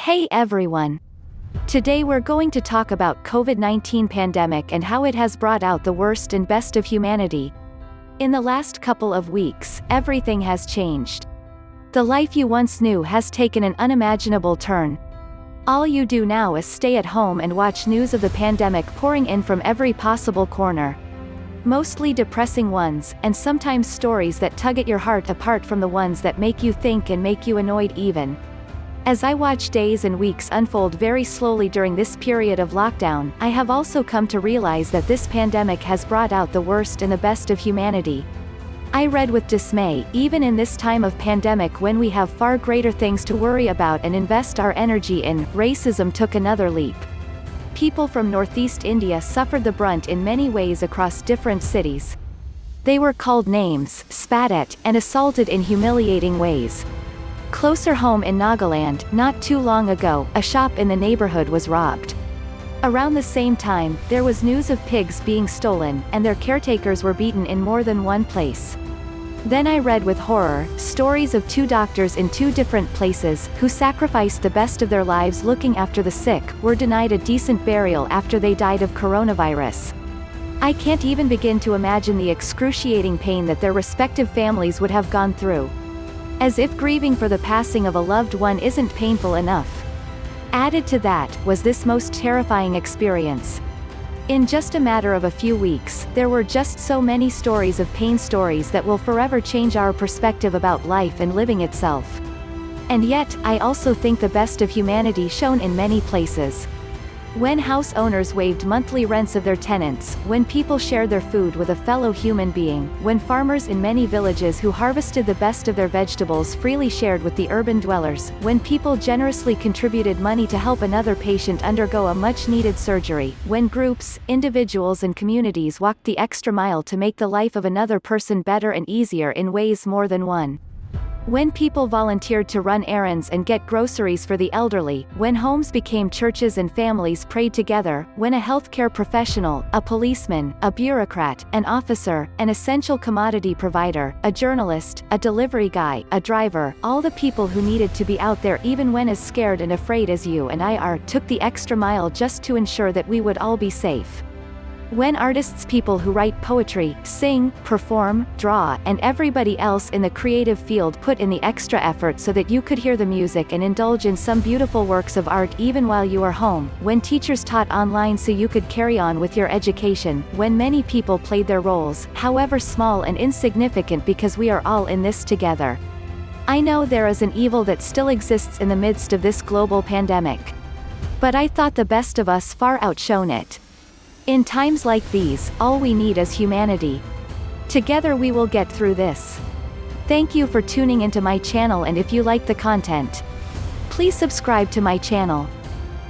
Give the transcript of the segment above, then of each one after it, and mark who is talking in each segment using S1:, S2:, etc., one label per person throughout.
S1: Hey everyone! Today we're going to talk about COVID-19 pandemic and how it has brought out the worst and best of humanity. In the last couple of weeks, everything has changed. The life you once knew has taken an unimaginable turn. All you do now is stay at home and watch news of the pandemic pouring in from every possible corner. Mostly depressing ones, and sometimes stories that tug at your heart apart from the ones that make you think and make you annoyed even. As I watch days and weeks unfold very slowly during this period of lockdown, I have also come to realize that this pandemic has brought out the worst and the best of humanity. I read with dismay, even in this time of pandemic when we have far greater things to worry about and invest our energy in, racism took another leap. People from Northeast India suffered the brunt in many ways across different cities. They were called names, spat at, and assaulted in humiliating ways. Closer home in Nagaland, not too long ago, a shop in the neighborhood was robbed. Around the same time, there was news of pigs being stolen, and their caretakers were beaten in more than one place. Then I read with horror, stories of two doctors in two different places, who sacrificed the best of their lives looking after the sick, were denied a decent burial after they died of coronavirus. I can't even begin to imagine the excruciating pain that their respective families would have gone through. As if grieving for the passing of a loved one isn't painful enough. Added to that, was this most terrifying experience. In just a matter of a few weeks, there were just so many stories of pain, stories that will forever change our perspective about life and living itself. And yet, I also think the best of humanity shone in many places. When house owners waived monthly rents of their tenants, when people shared their food with a fellow human being, when farmers in many villages who harvested the best of their vegetables freely shared with the urban dwellers, when people generously contributed money to help another patient undergo a much-needed surgery, when groups, individuals and communities walked the extra mile to make the life of another person better and easier in ways more than one. When people volunteered to run errands and get groceries for the elderly, when homes became churches and families prayed together, when a healthcare professional, a policeman, a bureaucrat, an officer, an essential commodity provider, a journalist, a delivery guy, a driver, all the people who needed to be out there even when as scared and afraid as you and I are, took the extra mile just to ensure that we would all be safe. When artists, people who write poetry, sing, perform, draw, and everybody else in the creative field put in the extra effort so that you could hear the music and indulge in some beautiful works of art even while you are home, when teachers taught online so you could carry on with your education, when many people played their roles, however small and insignificant, because we are all in this together. I know there is an evil that still exists in the midst of this global pandemic. But I thought the best of us far outshone it. In times like these, all we need is humanity. Together we will get through this. Thank you for tuning into my channel, and if you like the content, please subscribe to my channel.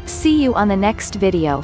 S1: See you on the next video.